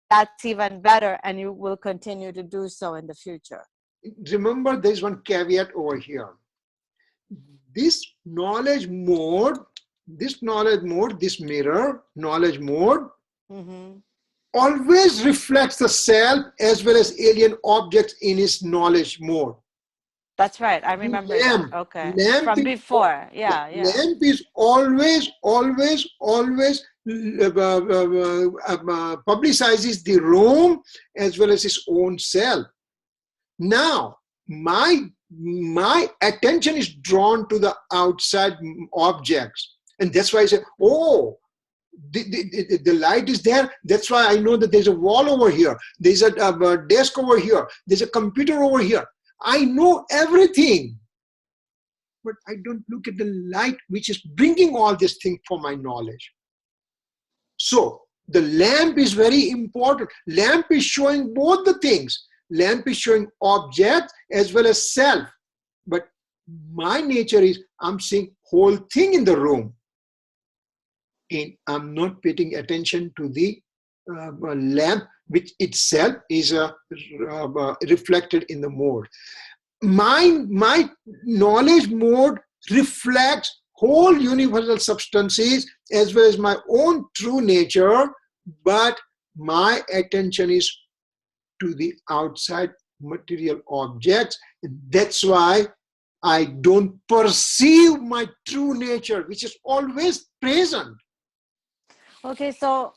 that's even better, and you will continue to do so in the future.
Remember, there's one caveat over here. This knowledge mode, this mirror, knowledge mode, always reflects the self as well as alien objects in its knowledge mode.
That's right. I remember that. Okay. From before. Yeah.
Lamp is always publicizes the room as well as its own self. Now, my attention is drawn to the outside objects. And that's why I say, oh, the light is there. That's why I know that there's a wall over here. There's a desk over here. There's a computer over here. I know everything, but I don't look at the light which is bringing all these things for my knowledge. So the lamp is very important. Lamp is showing both the things. Lamp is showing object as well as self. But my nature is I'm seeing whole thing in the room. And I'm not paying attention to the lamp, which itself is reflected in the mode. My knowledge mode reflects whole universal substances as well as my own true nature, but my attention is to the outside material objects. That's why I don't perceive my true nature, which is always present.
Okay, so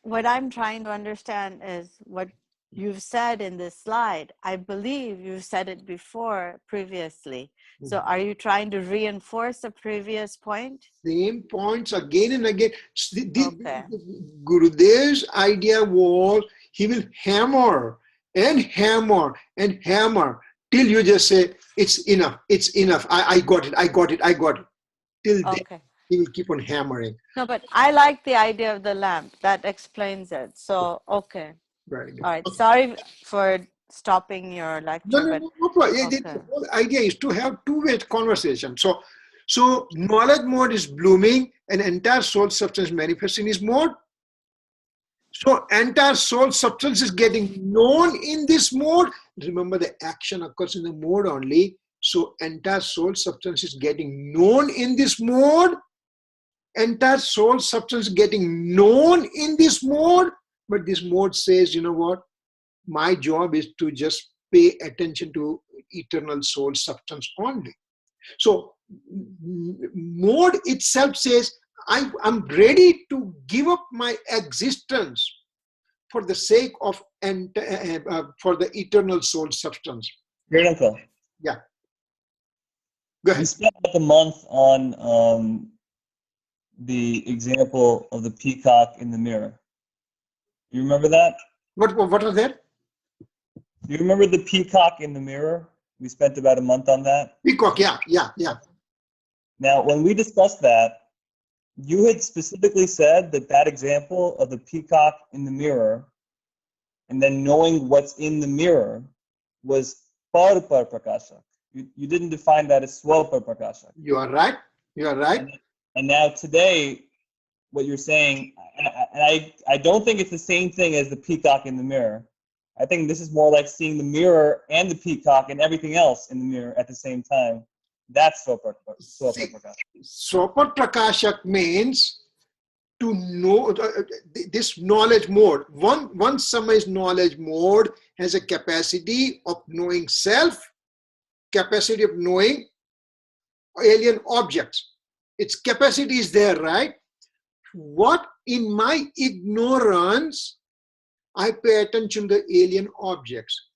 what I'm trying to understand is what you've said in this slide. I believe you've said it before previously. So are you trying to reinforce a previous point?
Same points again and again.
Okay.
Gurudev's idea was he will hammer and hammer and hammer till you just say, it's enough, it's enough, I got it, I got it, I got it. Till then, he will keep on hammering.
No, but I like the idea of the lamp. That explains it. So, okay.
Very good.
All right. Sorry for stopping your lecture.
No problem. The whole idea is to have two-way conversation. So knowledge mode is blooming and entire soul substance manifesting is mode. So entire soul substance is getting known in this mode. Remember, the action occurs in the mode only. So entire soul substance is getting known in this mode. Entire soul substance getting known in this mode. But this mode says, you know what? My job is to just pay attention to eternal soul substance only. So mode itself says, I'm ready to give up my existence for the sake of for the eternal soul substance.
Uncle.
Yeah. Go ahead.
We spent like a month on the example of the peacock in the mirror. You remember that?
What was that?
You remember the peacock in the mirror? We spent about a month on that.
Peacock, yeah.
Now, when we discussed that, you had specifically said that example of the peacock in the mirror and then knowing what's in the mirror was parpar prakasha. You didn't define that as swapar prakasha.
You are right.
And now today, what you're saying, and I don't think it's the same thing as the peacock in the mirror. I think this is more like seeing the mirror and the peacock and everything else in the mirror at the same time. That's Swapar Prakasha.
Swapar Prakashak means to know this knowledge mode. One Samay's knowledge mode has a capacity of knowing self, capacity of knowing alien objects. Its capacity is there, right? What in my ignorance, I pay attention to alien objects.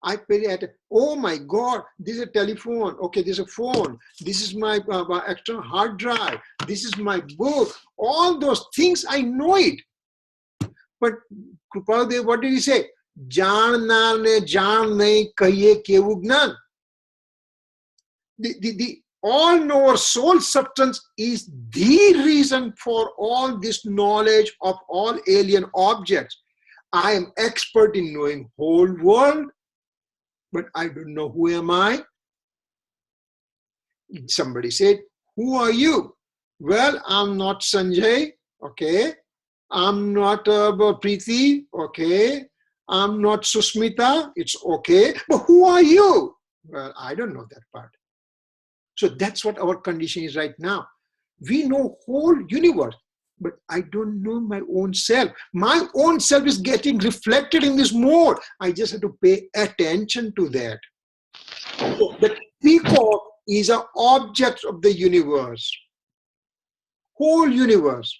I pay attention. Oh my God, this is a telephone. Okay, this is a phone. This is my external hard drive. This is my book. All those things, I know it. But Kripadev, what did he say? Jaan ne jaan nahi kahiye kevu gnan. The all-knower soul substance is the reason for all this knowledge of all alien objects. I am expert in knowing whole world, but I don't know who am I. Somebody said, who are you? Well, I'm not Sanjay, okay. I'm not Preeti, okay. I'm not Susmita, it's okay. But who are you? Well, I don't know that part. So that's what our condition is right now. We know whole universe, but I don't know my own self. My own self is getting reflected in this mode. I just have to pay attention to that. So the peacock is an object of the universe, whole universe.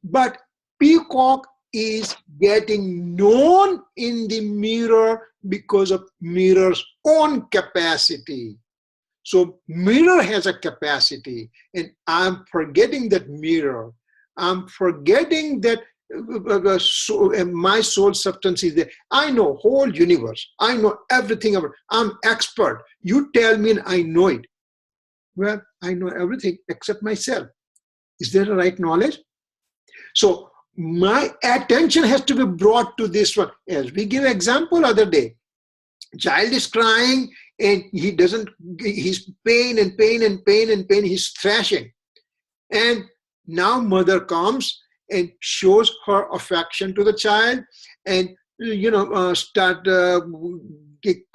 But peacock is getting known in the mirror because of mirror's own capacity. So mirror has a capacity, and I'm forgetting that mirror. I'm forgetting that my soul substance is there. I know whole universe. I know everything about it. I'm expert. You tell me and I know it. Well, I know everything except myself. Is there a right knowledge? So my attention has to be brought to this one. As we give example other day, child is crying and he's pain and pain and pain and pain. He's thrashing. And now mother comes and shows her affection to the child and, start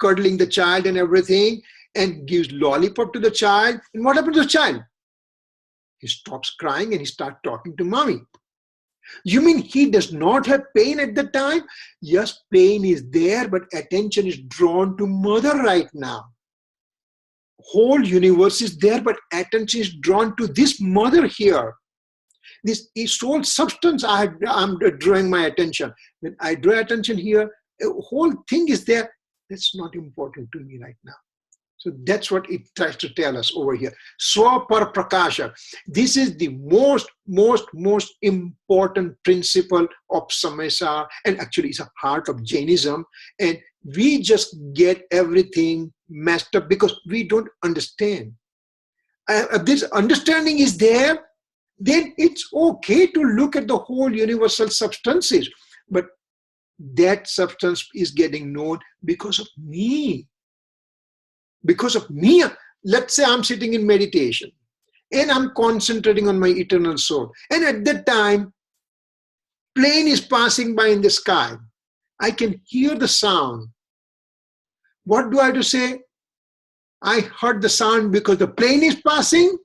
cuddling the child and everything and gives lollipop to the child. And what happens to the child? He stops crying and he starts talking to mommy. You mean he does not have pain at the time? Yes, pain is there, but attention is drawn to mother right now. Whole universe is there, but attention is drawn to this mother here. This soul substance, I'm drawing my attention. When I draw attention here, a whole thing is there. That's not important to me right now. So that's what it tries to tell us over here. Swapar Prakasha. This is the most important principle of Samaysar, and actually it's a heart of Jainism. And we just get everything messed up because we don't understand. If this understanding is there, then it's okay to look at the whole universal substances. But that substance is getting known because of me. Because of me. Let's say I'm sitting in meditation and I'm concentrating on my eternal soul. And at that time, plane is passing by in the sky. I can hear the sound. What do I have to say? I heard the sound because the plane is passing.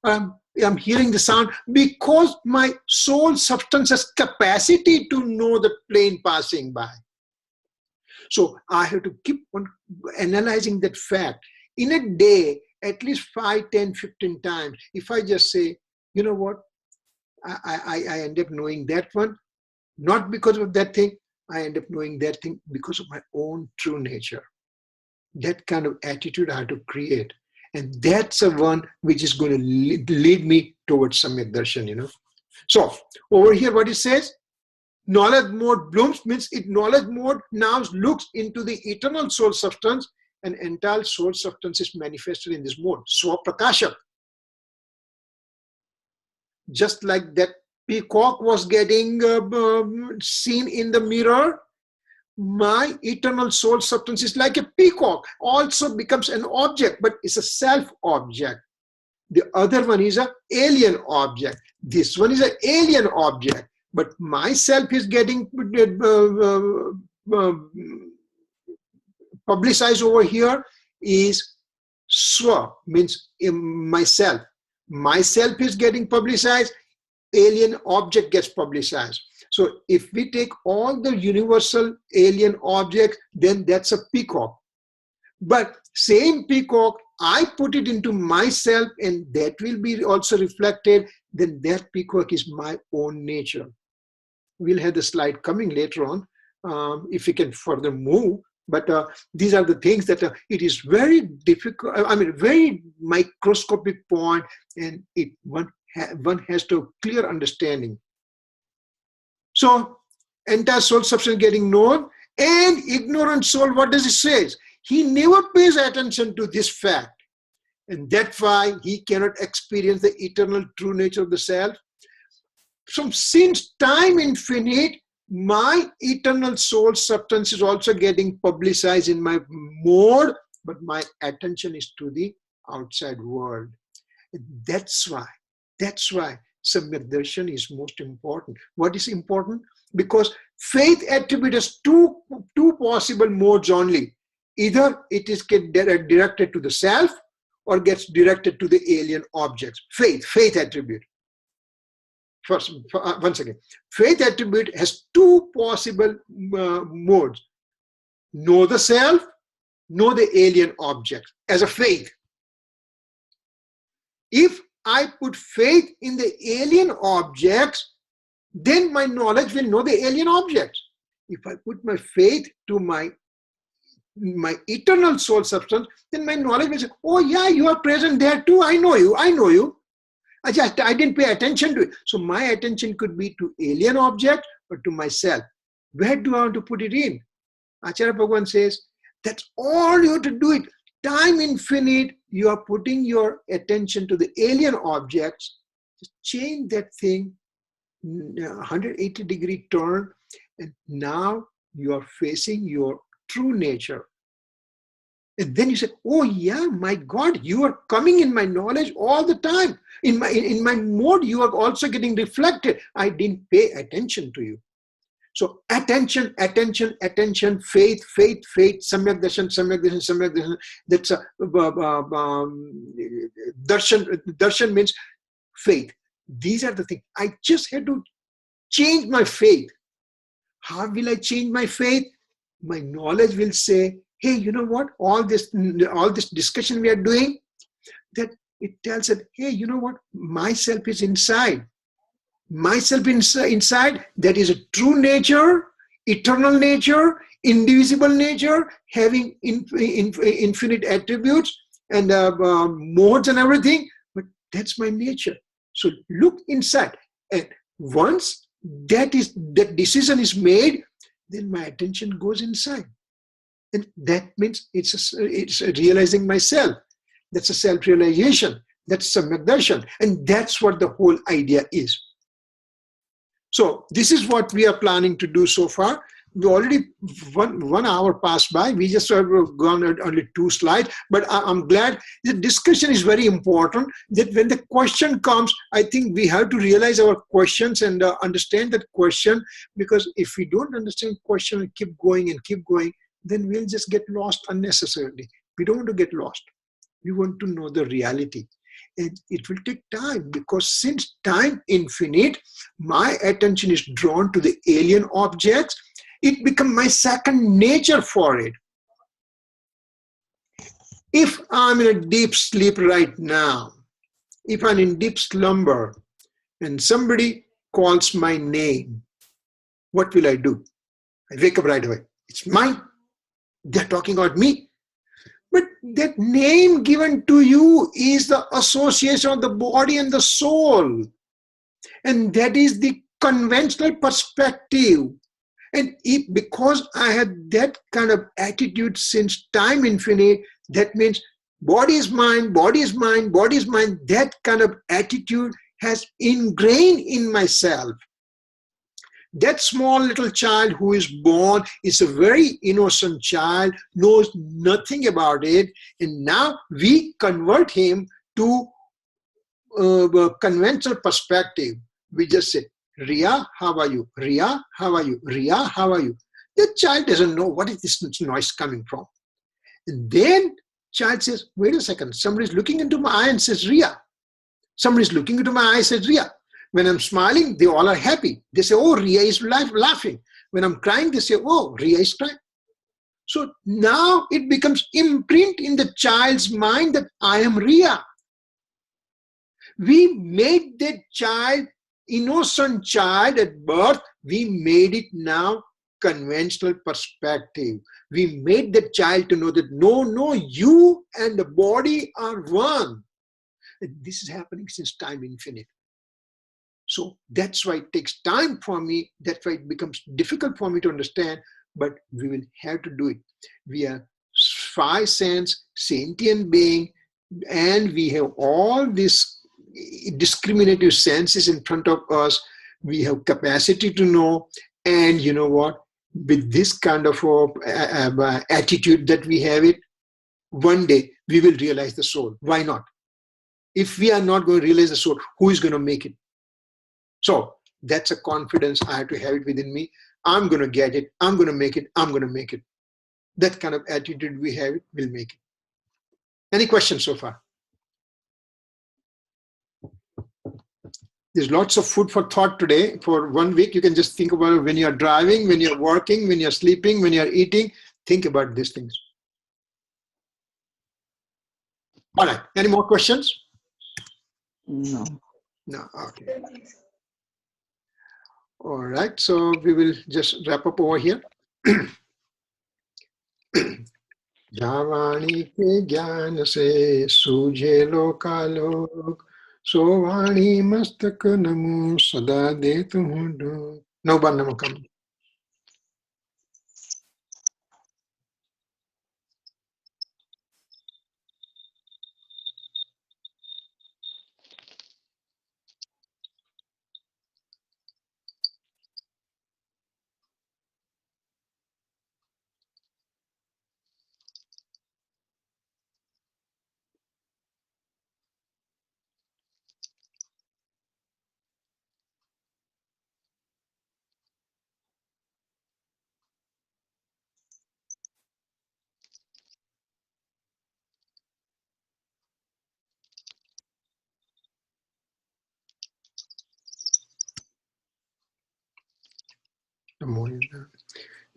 I'm hearing the sound because my soul substance has capacity to know the plane passing by. So I have to keep on analyzing that fact. In a day, at least 5, 10, 15 times, if I just say, you know what, I end up knowing that one, not because of that thing, I end up knowing that thing because of my own true nature. That kind of attitude I have to create. And that's the one which is going to lead me towards Samyak Darshan, So over here, what it says, knowledge mode blooms means knowledge mode now looks into the eternal soul substance, and entire soul substance is manifested in this mode. Swaprakasha. Just like that peacock was getting seen in the mirror, my eternal soul substance is like a peacock, also becomes an object, but it's a self-object. The other one is an alien object. This one is an alien object, but myself is getting publicized over here is swa, means myself. Myself is getting publicized, alien object gets publicized. So if we take all the universal alien objects, then that's a peacock. But same peacock, I put it into myself and that will be also reflected, then that peacock is my own nature. We'll have the slide coming later on, if we can further move. But these are the things that it is very difficult, very microscopic point, and one has to have clear understanding. So, entire soul substance getting known, and ignorant soul, what does it say? He never pays attention to this fact. And that's why he cannot experience the eternal true nature of the self. So since time infinite, my eternal soul substance is also getting publicized in my mode, but my attention is to the outside world. That's why Samyak Darshan is most important. What is important? Because faith attribute has two possible modes only. Either it is directed to the self or gets directed to the alien objects. Faith attribute. First, once again, faith attribute has two possible modes. Know the self, know the alien objects as a faith. If I put faith in the alien objects, then my knowledge will know the alien objects. If I put my faith to my eternal soul substance, then my knowledge will say, oh yeah, you are present there too. I know you. I didn't pay attention to it. So my attention could be to alien object or to myself. Where do I want to put it in? Acharya Bhagavan says, that's all you have to do it. Time infinite, you are putting your attention to the alien objects. Just change that thing, 180-degree turn, and now you are facing your true nature. And then you say, oh yeah, my God, you are coming in my knowledge all the time. In my mode, you are also getting reflected. I didn't pay attention to you. So attention, attention, attention, faith, faith, faith, samyak darshan, samyak darshan, samyak darshan. That's a darshan. Darshan means faith. These are the things. I just had to change my faith. How will I change my faith? My knowledge will say, hey, you know what? All this discussion we are doing, that it tells us, hey, you know what? Myself is inside. Myself inside, that is a true nature, eternal nature, indivisible nature, having infinite attributes and modes and everything. But that's my nature. So look inside. And once that decision is made, then my attention goes inside. And that means it's realizing myself. That's a self-realization. That's samyak darshan. And that's what the whole idea is. So this is what we are planning to do so far. We already, one hour passed by. We just have gone at only 2 slides. But I'm glad the discussion is very important. That when the question comes, I think we have to realize our questions and understand that question. Because if we don't understand question and keep going, then we'll just get lost unnecessarily. We don't want to get lost. We want to know the reality. And it will take time, because since time infinite, my attention is drawn to the alien objects. It becomes my second nature for it. If I'm in a deep sleep right now, if I'm in deep slumber and somebody calls my name, what will I do? I wake up right away. It's mine. They're talking about me. But that name given to you is the association of the body and the soul. And that is the conventional perspective. And because I had that kind of attitude since time infinite, that means body is mine, body is mine, body is mine. That kind of attitude has ingrained in myself. That small little child who is born is a very innocent child, knows nothing about it. And now we convert him to a conventional perspective. We just say, Ria, how are you? Ria, how are you? Ria, how are you? The child doesn't know what is this noise coming from. And then child says, wait a second, somebody's looking into my eye and says, Ria. Somebody's looking into my eye and says, Ria. When I'm smiling, they all are happy. They say, oh, Ria is laughing. When I'm crying, they say, oh, Ria is crying. So now it becomes imprint in the child's mind that I am Ria. We made that child, innocent child at birth, we made it now conventional perspective. We made the child to know that no, you and the body are one. And this is happening since time infinite. So that's why it takes time for me. That's why it becomes difficult for me to understand, but we will have to do it. We are 5 sense, sentient being, and we have all these discriminative senses in front of us. We have capacity to know, and you know what? With this kind of attitude that we have it, one day we will realize the soul. Why not? If we are not going to realize the soul, who is going to make it? So that's a confidence I have to have it within me. I'm going to get it. I'm going to make it. I'm going to make it. That kind of attitude we have, it will make it. Any questions so far? There's lots of food for thought today. For 1 week, you can just think about it when you're driving, when you're working, when you're sleeping, when you're eating. Think about these things. All right. Any more questions?
No.
No. Okay. All right, so we will just wrap up over here. Javani ke gyan se suje lokalok So Vani Mastak Namo Sada Detu. No Bannamakam.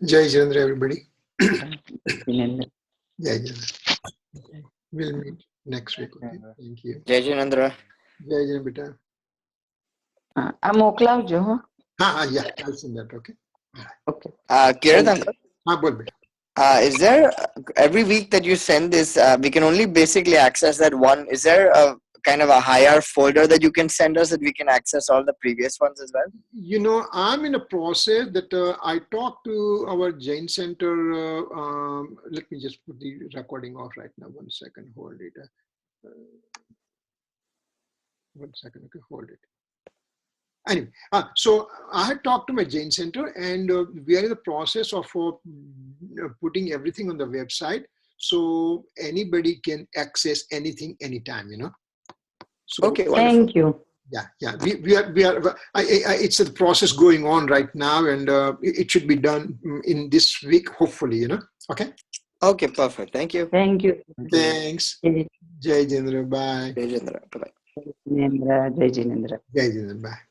Jai Jandra, everybody.
Jinendra.
Jai Jandra. We'll meet next week. Okay. Thank you.
Jai Jinendra.
Jai Jandra, beta.
આ મોકલાવજો હો.
Yeah, I'll send that. Okay.
Okay.
Kirit uncle,
Bol beta.
is there every week that you send this, we can only basically access that one. Is there a kind of a higher folder that you can send us that we can access all the previous ones as well?
You know, I'm in a process that I talked to our Jain Center. Let me just put the recording off right now. 1 second. Hold it. 1 second. Okay, hold it. Anyway, so I had talked to my Jain Center, and we are in the process of putting everything on the website, so anybody can access anything anytime. You know. So,
Okay, wonderful.
Thank you.
Yeah. We are. It's a process going on right now, and it should be done in this week, hopefully. You know. Okay.
Okay, perfect. Thank you.
Thank you.
Thanks. Jai Jindra. Bye.
Jai Jinendra. Bye-bye.
Jinendra. Jai Jinendra.
Jai Jindra. Bye.